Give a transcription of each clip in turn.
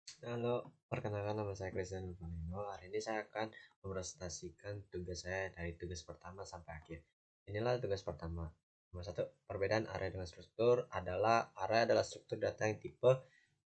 Halo, perkenalkan nama saya Christian Lupanino. Hari ini saya akan mepresentasikan tugas saya dari tugas pertama sampai akhir. Inilah tugas pertama. Nomor satu, perbedaan array dengan struktur adalah array adalah struktur data yang tipe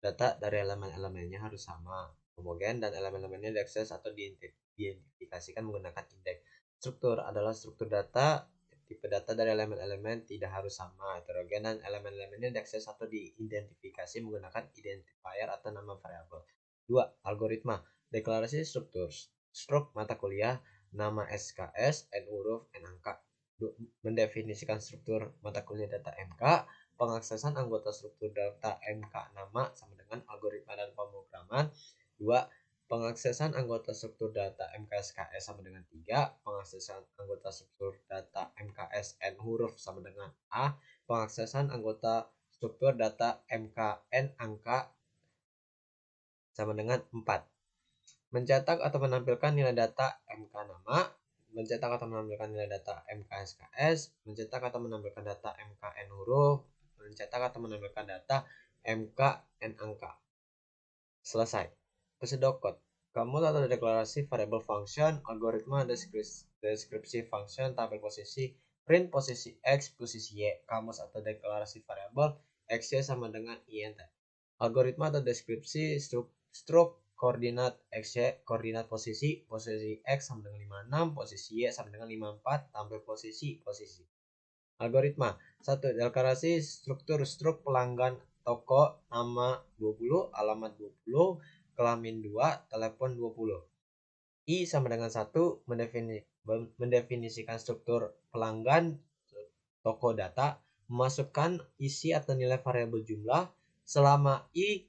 data dari elemen-elemennya harus sama, homogen, dan elemen-elemennya diakses atau diidentifikasikan menggunakan indeks. Struktur adalah struktur data tipe data dari elemen-elemen tidak harus sama, heterogen, dan elemen-elemennya diakses atau diidentifikasi menggunakan identifier atau nama variabel. 2. Algoritma. Deklarasi struktur. Struk mata kuliah, nama SKS, N huruf, N angka. Mendefinisikan struktur mata kuliah data MK. Pengaksesan anggota struktur data MK nama sama dengan algoritma dan pemrograman. 2. Pengaksesan anggota struktur data MKSKS sama dengan 3. Pengaksesan anggota struktur data MKSN huruf sama dengan A. Pengaksesan anggota struktur data MKN angka sama dengan 4. Mencetak atau menampilkan nilai data MK nama, mencetak atau menampilkan nilai data MKSKS, mencetak atau menampilkan data MKN huruf, mencetak atau menampilkan data MKN angka. Selesai. Pseudocode. Kamus atau deklarasi variable function, algoritma deskripsi function, tabel posisi, print posisi X, posisi Y. Kamus atau deklarasi variable X, Y sama dengan int. Algoritma atau deskripsi struk koordinat X, Y, koordinat posisi X sama dengan 56, posisi Y sama dengan 54, tampil posisi. Algoritma. 1. Deklarasi struktur struk pelanggan toko, nama 20, alamat 20, kelamin 2, telepon 20. I sama dengan 1, mendefinisikan struktur pelanggan toko data, memasukkan isi atau nilai variabel jumlah. Selama I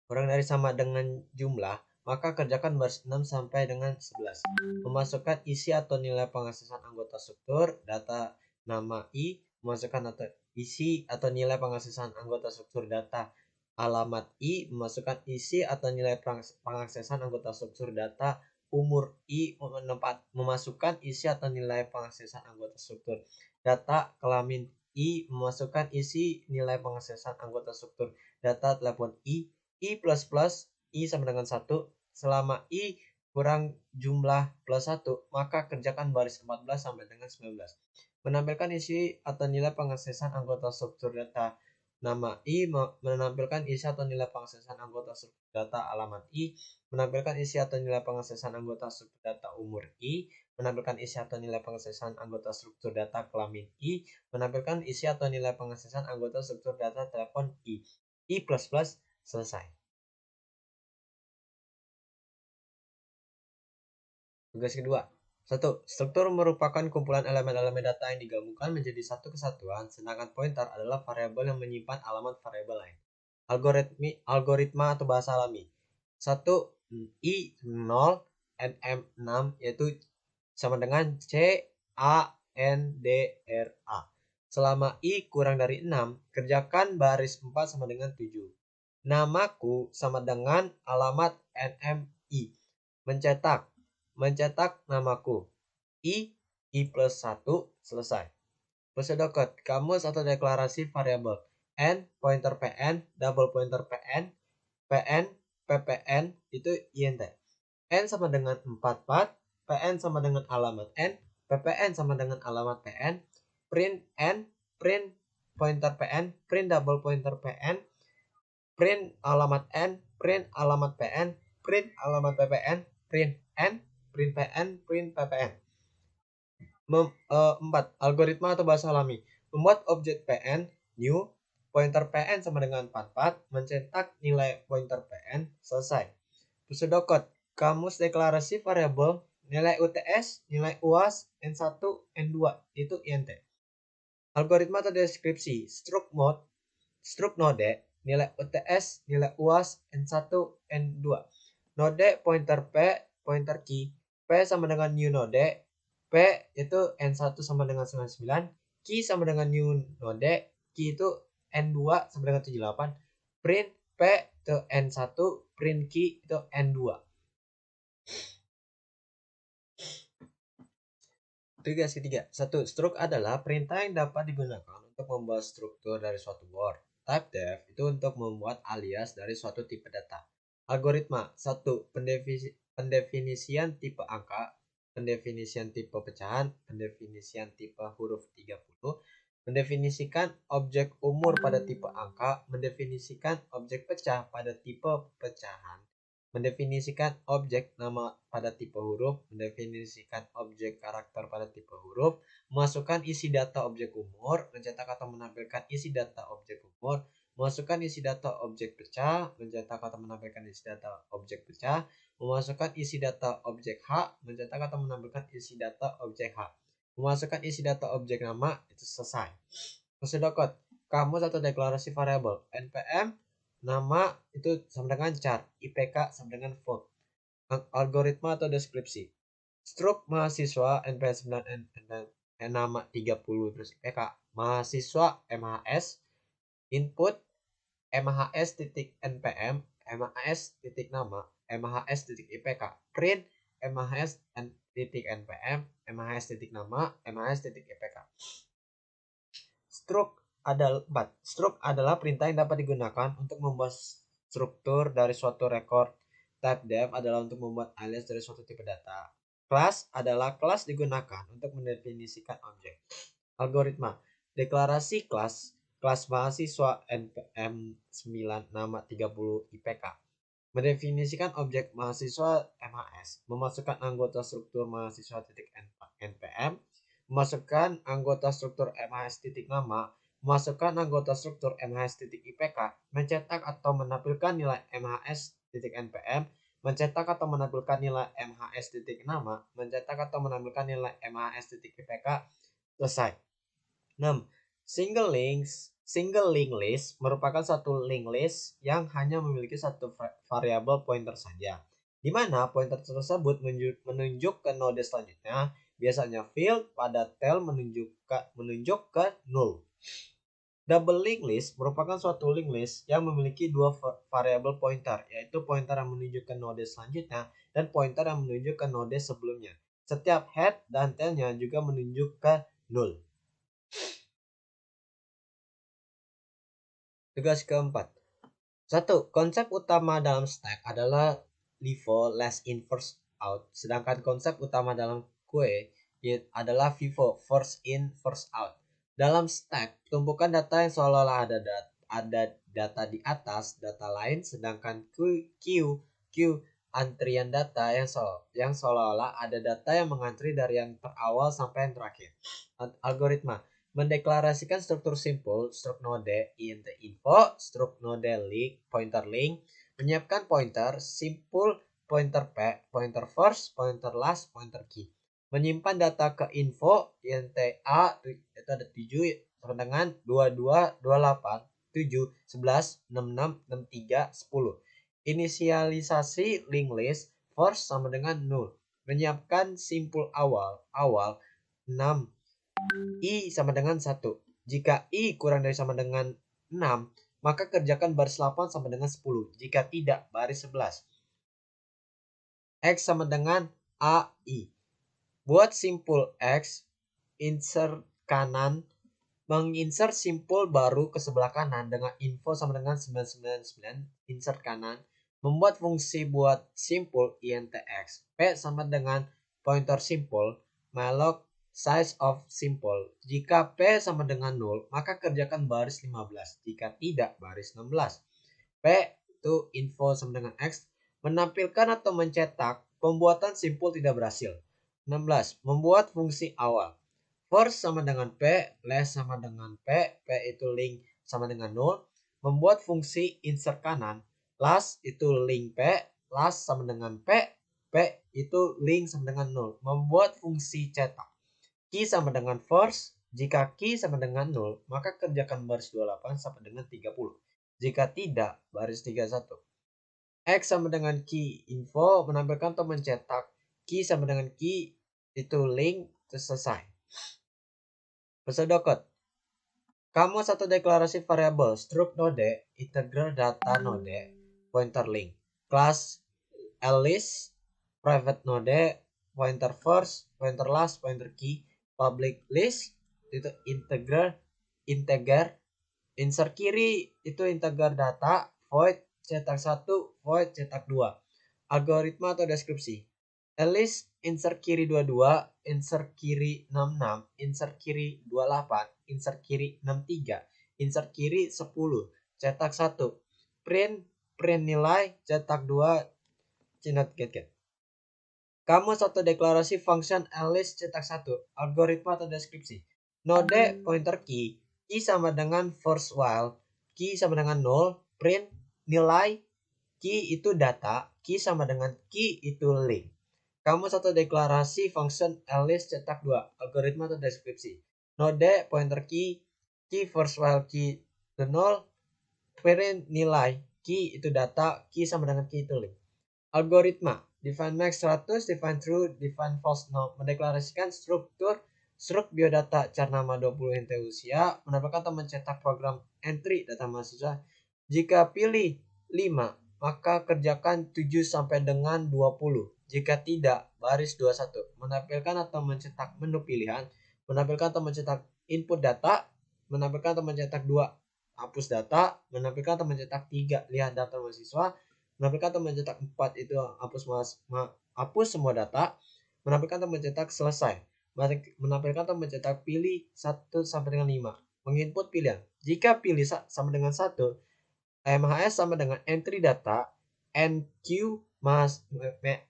kurang dari sama dengan jumlah, maka kerjakan baris 6 sampai dengan 11. Memasukkan isi atau nilai pengaksesan anggota struktur data nama I, memasukkan atau isi atau nilai pengaksesan anggota struktur data alamat I, memasukkan isi atau nilai pengaksesan anggota struktur data umur I, memasukkan isi atau nilai pengaksesan anggota struktur data kelamin I, memasukkan isi nilai pengaksesan anggota struktur data telepon I plus plus I sama dengan 1. Selama I kurang jumlah plus 1, maka kerjakan baris 14 sampai dengan 19. Menampilkan isi atau nilai pengaksesan anggota struktur data nama I, menampilkan isi atau nilai pengaksesan anggota struktur data alamat I, menampilkan isi atau nilai pengaksesan anggota struktur data umur I, menampilkan isi atau nilai pengaksesan anggota struktur data kelamin I, menampilkan isi atau nilai pengaksesan anggota struktur data telepon I plus plus. Selesai. Tugas kedua. 1. Struktur merupakan kumpulan elemen-elemen data yang digabungkan menjadi satu kesatuan, sedangkan pointer adalah variabel yang menyimpan alamat variabel lain. Algoritma atau bahasa alami. 1. I0 NM6 yaitu sama dengan CANDRA. Selama I kurang dari 6, kerjakan baris 4 sama dengan 7. Namaku sama dengan alamat NMI. Mencetak namaku. I plus 1, selesai. Pseudocode, kamus atau deklarasi variabel. N, pointer PN, double pointer PN, PN, PPN, itu INT. N sama dengan 44, PN sama dengan alamat N, PPN sama dengan alamat PN, print N, print pointer PN, print double pointer PN, print alamat N, print alamat PN, print alamat PPN, print N, print PN, print PPN. 4. Algoritma atau bahasa alami. Membuat objek PN, new, pointer PN sama dengan 44, mencetak nilai pointer PN, selesai. Pseudocode, kamus deklarasi variabel, nilai UTS, nilai UAS, N1, N2, itu INT. Algoritma atau deskripsi, struk node, nilai UTS, nilai UAS, N1, N2. Node pointer P, pointer key, P sama dengan new node, P itu N1 sama dengan 99, key sama dengan new node, key itu N2 sama dengan 78, print P itu N1, print key itu N2. Tugas ketiga. 1. Struk adalah perintah yang dapat digunakan untuk membuat struktur dari suatu word. Typedef itu untuk membuat alias dari suatu tipe data. Algoritma 1. Pendefinisian tipe angka, pendefinisian tipe pecahan, pendefinisian tipe huruf 30, mendefinisikan objek umur pada tipe angka, mendefinisikan objek pecah pada tipe pecahan, mendefinisikan objek nama pada tipe huruf, mendefinisikan objek karakter pada tipe huruf, memasukkan isi data objek umur, mencetak atau menampilkan isi data objek umur, memasukkan isi data objek pecah, mencetak atau menampilkan isi data objek pecah, memasukkan isi data objek H, mencetak atau menampilkan isi data objek H, memasukkan isi data objek nama, itu selesai. Prosedur code, kamus atau deklarasi variabel, npm nama itu sama dengan char, ipk sama dengan float. Algoritma atau deskripsi, struk mahasiswa npm 9 nama 30 terus ipk mahasiswa mhs, input mhs.npm, mhs.nama, mhs.ipk, print mhs.npm, mhs.nama, mhs.ipk. Struk adalah perintah yang dapat digunakan untuk membuat struktur dari suatu rekor. Type def adalah untuk membuat alias dari suatu tipe data. Kelas adalah kelas digunakan untuk mendefinisikan objek. Algoritma, deklarasi kelas mahasiswa npm 9 nama 30 ipk, mendefinisikan objek mahasiswa mhs, memasukkan anggota struktur mahasiswa npm, memasukkan anggota struktur mhs nama, memasukkan anggota struktur mhs.ipk, mencetak atau menampilkan nilai mhs.npm, mencetak atau menampilkan nilai mhs.nama, mencetak atau menampilkan nilai mhs.ipk. Selesai. 6. Single link list merupakan satu link list yang hanya memiliki satu variabel pointer saja, di mana pointer tersebut menunjuk ke node selanjutnya. Biasanya field pada tel menunjuk ke null. Double link list merupakan suatu link list yang memiliki dua variabel pointer, yaitu pointer yang menunjuk ke node selanjutnya dan pointer yang menunjuk ke node sebelumnya. Setiap head dan tailnya juga menunjuk ke null. Tugas keempat. 1. Konsep utama dalam stack adalah LIFO, last in first out. Sedangkan konsep utama dalam queue adalah FIFO, first in first out. Dalam stack, tumpukan data yang seolah-olah ada data di atas data lain, sedangkan queue antrian data yang seolah-olah ada data yang mengantri dari yang terawal sampai yang terakhir. Algoritma mendeklarasikan struktur simpul, struk node int info, struk node link, pointer link, menyiapkan pointer, simpul, pointer p, pointer first, pointer last, pointer key, menyimpan data ke info int a itu ada 7 sama dengan 22, 28, 7, 11, 66, 63, 10. Inisialisasi link list first sama dengan 0. Menyiapkan simpul awal 6, I sama dengan 1. Jika I kurang dari sama dengan 6, maka kerjakan baris 8 sama dengan 10. Jika tidak, baris 11. X sama dengan AI. Buat simpul X, insert kanan, menginsert simpul baru ke sebelah kanan dengan info sama dengan 999, insert kanan, membuat fungsi buat simpul intx, P sama dengan pointer simpul, malloc size of simple. Jika P sama dengan 0, maka kerjakan baris 15. Jika tidak, baris 16. P itu info sama dengan X, menampilkan atau mencetak pembuatan simpul tidak berhasil. 16. Membuat fungsi awal. First sama dengan P, last sama dengan P itu link sama dengan 0. Membuat fungsi insert kanan. Last itu link P, last sama dengan P itu link sama dengan 0. Membuat fungsi cetak. Key sama dengan first, jika key sama dengan 0, maka kerjakan baris 28 sampai dengan 30. Jika tidak, baris 31. X sama dengan key info, menampilkan atau mencetak. Key sama dengan key, itu link, terus selesai. Pseudo-code. Kamus atau deklarasi variabel, struk node, integer data node, pointer link. Kelas list, private node, pointer first, pointer last, pointer key. Public list itu integer, insert kiri itu integer data, void cetak 1, void cetak 2. Algoritma atau deskripsi. List insert kiri 22, insert kiri 66, insert kiri 28, insert kiri 63, insert kiri 10, cetak 1. Print nilai, cetak 2, not get. Kamu satu deklarasi function list cetak 1, algoritma atau deskripsi. Node pointer key sama dengan first while, key sama dengan 0, print nilai, key itu data, key sama dengan key itu link. Kamu satu deklarasi function list cetak 2, algoritma atau deskripsi. Node pointer key first while key itu 0, print nilai, key itu data, key sama dengan key itu link. Algoritma define max 100, define true, define false 0. Mendeklarasikan struktur biodata char nama 20 int usia, menambahkan atau mencetak program entry data mahasiswa. Jika pilih 5, maka kerjakan 7 sampai dengan 20. Jika tidak, baris 21. Menampilkan atau mencetak menu pilihan, menampilkan atau mencetak input data, menampilkan atau mencetak 2, hapus data, menampilkan atau mencetak 3, lihat daftar mahasiswa, menampilkan atau mencetak 4 itu hapus semua data, menampilkan atau mencetak selesai, menampilkan atau mencetak pilih 1 sampai dengan 5, menginput pilihan. Jika pilih sama dengan 1, MHS sama dengan entry data NQ mas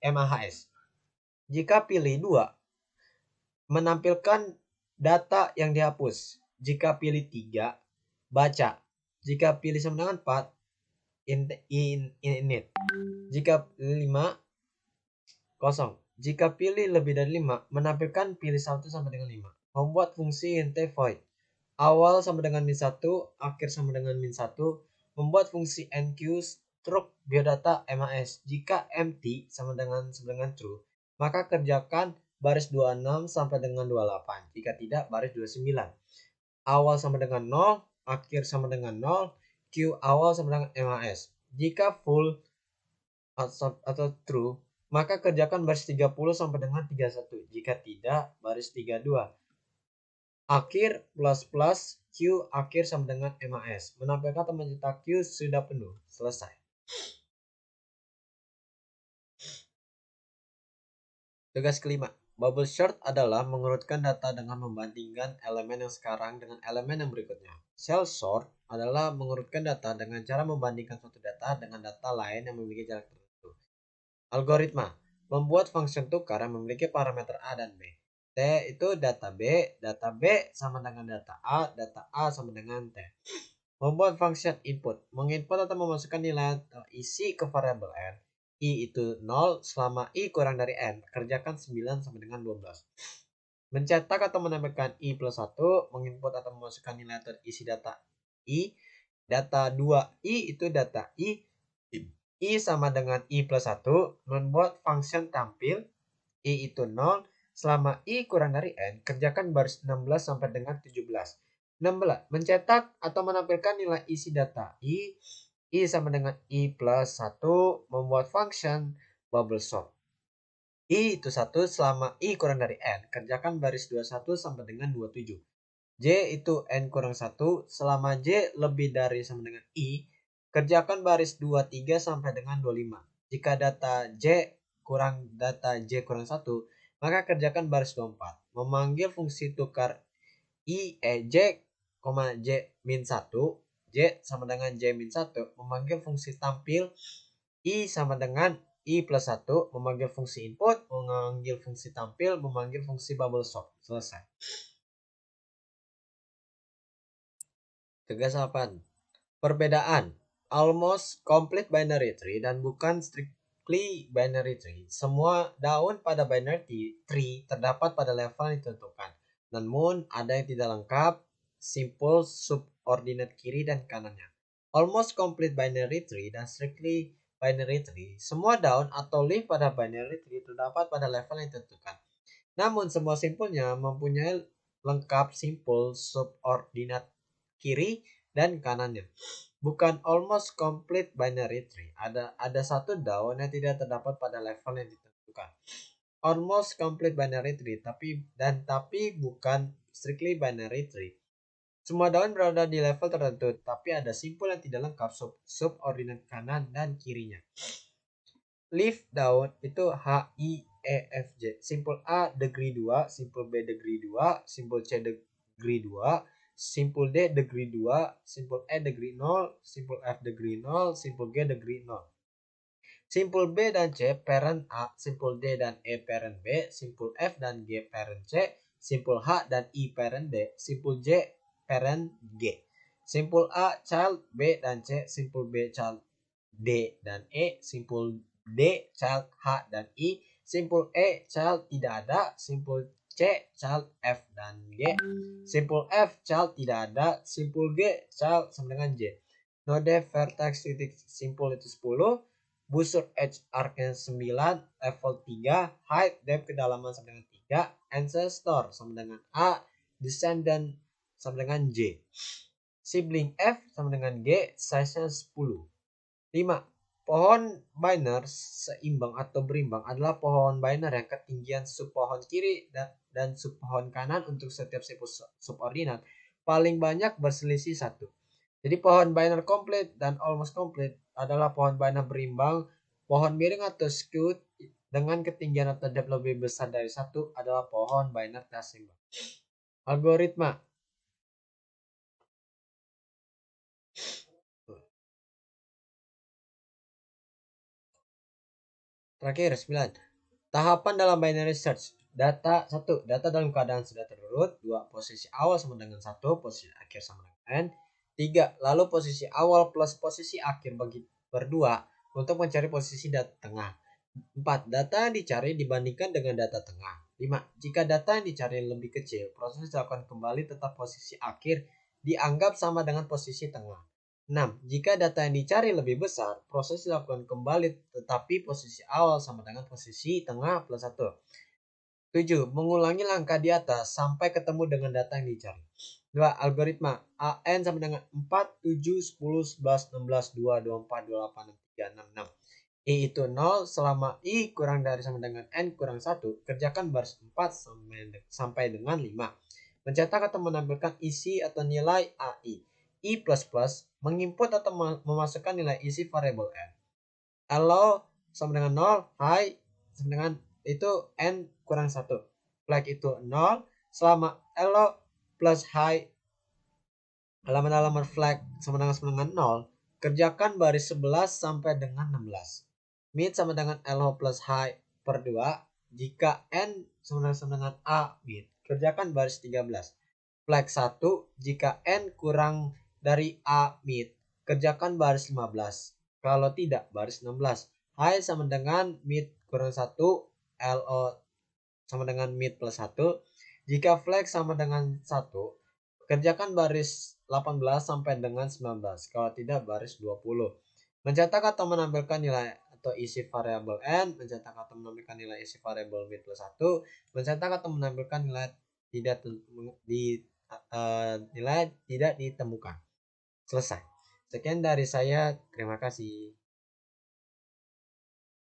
MHS. Jika pilih 2, menampilkan data yang dihapus. Jika pilih 3, baca. Jika pilih sama dengan 4, init. Jika 5, kosong. Jika pilih lebih dari 5, menampilkan pilih 1 sampai dengan 5. Membuat fungsi int void. Awal sama dengan min 1, akhir sama dengan min 1. Membuat fungsi enqueue struct biodata MHS. Jika empty sama dengan true, maka kerjakan baris 26 sampai dengan 28. Jika tidak, baris 29. Awal sama dengan 0, akhir sama dengan 0, queue awal sama dengan MHS. Jika full atau true, maka kerjakan baris 30 sampai dengan 31. Jika tidak, baris 32. Akhir plus Q akhir sama dengan MAS. Menampilkan atau mencetak Q sudah penuh. Selesai. Tugas kelima. Bubble sort adalah mengurutkan data dengan membandingkan elemen yang sekarang dengan elemen yang berikutnya. Cell sort adalah mengurutkan data dengan cara membandingkan suatu data dengan data lain yang memiliki jarak tertentu. Algoritma. Membuat function tukar yang memiliki parameter A dan B. T itu data B sama dengan data A sama dengan T. Membuat function input, menginput atau memasukkan nilai atau isi ke variabel n. I itu 0 selama I kurang dari n, kerjakan 9 sampai dengan 12. Mencetak atau menambahkan I plus 1, menginput atau memasukkan nilai atau isi data I. Data 2I itu data I sama dengan I plus 1, membuat function tampil I itu 0 selama I kurang dari N, kerjakan baris 16 sampai dengan 17. 16. Mencetak atau menampilkan nilai isi data I sama dengan I plus 1, membuat function bubble sort. I itu 1 selama I kurang dari N, kerjakan baris 21 sampai dengan 27. J itu N kurang 1, selama J lebih dari sama dengan I, kerjakan baris 23 sampai dengan 25. Jika data J kurang 1, maka kerjakan baris 24. Memanggil fungsi tukar J, J min 1, J sama dengan J min 1, memanggil fungsi tampil I sama dengan I plus 1, memanggil fungsi input, memanggil fungsi tampil, memanggil fungsi bubble sort. Selesai. Tugas 8. Perbedaan almost complete binary tree dan bukan strictly binary tree. Semua daun pada binary tree terdapat pada level yang ditentukan. Namun ada yang tidak lengkap, simple subordinate kiri dan kanannya. Almost complete binary tree dan strictly binary tree. Semua daun atau leaf pada binary tree terdapat pada level yang ditentukan. Namun semua simpulnya mempunyai lengkap simple subordinate kiri dan kanannya. Bukan almost complete binary tree. Ada satu daun yang tidak terdapat pada level yang ditentukan. Almost complete binary tree tapi bukan strictly binary tree. Semua daun berada di level tertentu, tapi ada simpul yang tidak lengkap subordinat kanan dan kirinya. Leaf daun itu H, I, E, F, J. Simpul A degree 2, simpul B degree 2, simpul C degree 2, simpul D degree 2, simpul E degree 0, simpul F degree 0, simpul G degree 0. Simpul B dan C parent A, simpul D dan E parent B, simpul F dan G parent C, simpul H dan I parent D, simpul J parent G. Simpul A child B dan C, simpul B child D dan E, simpul D child H dan I, simpul E child tidak ada, simpul C child F dan G, simpul F child tidak ada, simpul G child sama dengan J. Node vertex titik simpul itu 10, busur edge arc-nya 9, level 3, height depth kedalaman sama dengan 3, ancestor sama dengan A, descendant sama dengan J. Sibling F sama dengan G, size-nya 10. 5. Pohon biner seimbang atau berimbang adalah pohon biner yang ketinggian subpohon kiri dan subpohon kanan untuk setiap subordinat paling banyak berselisih 1. Jadi pohon biner komplit dan almost komplit adalah pohon biner berimbang. Pohon miring atau skewed dengan ketinggian atau depth lebih besar dari 1 adalah pohon biner tak seimbang. Algoritma. Terakhir 9. Tahapan dalam binary search. Data 1. Data dalam keadaan sudah terurut. 2. Posisi awal sama dengan 1. Posisi akhir sama dengan N. 3. Lalu posisi awal plus posisi akhir bagi berdua untuk mencari posisi data tengah. 4. Data yang dicari dibandingkan dengan data tengah. 5. Jika data yang dicari lebih kecil, proses dilakukan kembali tetap posisi akhir dianggap sama dengan posisi tengah. 6. Jika data yang dicari lebih besar, proses dilakukan kembali tetapi posisi awal sama dengan posisi tengah plus 1. 7. Mengulangi langkah di atas sampai ketemu dengan data yang dicari. 2. Algoritma AN sama dengan 4, 7, 10, 11, 16, 2, 24, 28, 3, 6, 6. I itu 0 selama I kurang dari sama dengan N kurang 1. Kerjakan baris 4 sampai dengan 5. Mencetak atau menampilkan isi atau nilai AI. I++ menginput atau memasukkan nilai isi variabel N. Allow sama dengan 0, high sama dengan itu N kurang 1. Flag itu 0 selama allow plus high halaman flag sama dengan 0. Kerjakan baris 11 sampai dengan 16. Mid sama dengan LO plus high per 2. Jika N sama dengan A mid. Kerjakan baris 13. Flag 1. Jika N kurang dari A mid. Kerjakan baris 15. Kalau tidak baris 16. High sama dengan mid kurang 1. LO sama dengan mid plus 1. Jika flag sama dengan 1. Kerjakan baris 18 sampai dengan 19. Kalau tidak baris 20. Mencetak atau menampilkan nilai atau isi variabel N, mencetak atau menampilkan nilai isi variabel mid plus 1, mencetak atau menampilkan nilai nilai tidak ditemukan. Selesai. Sekian dari saya. Terima kasih.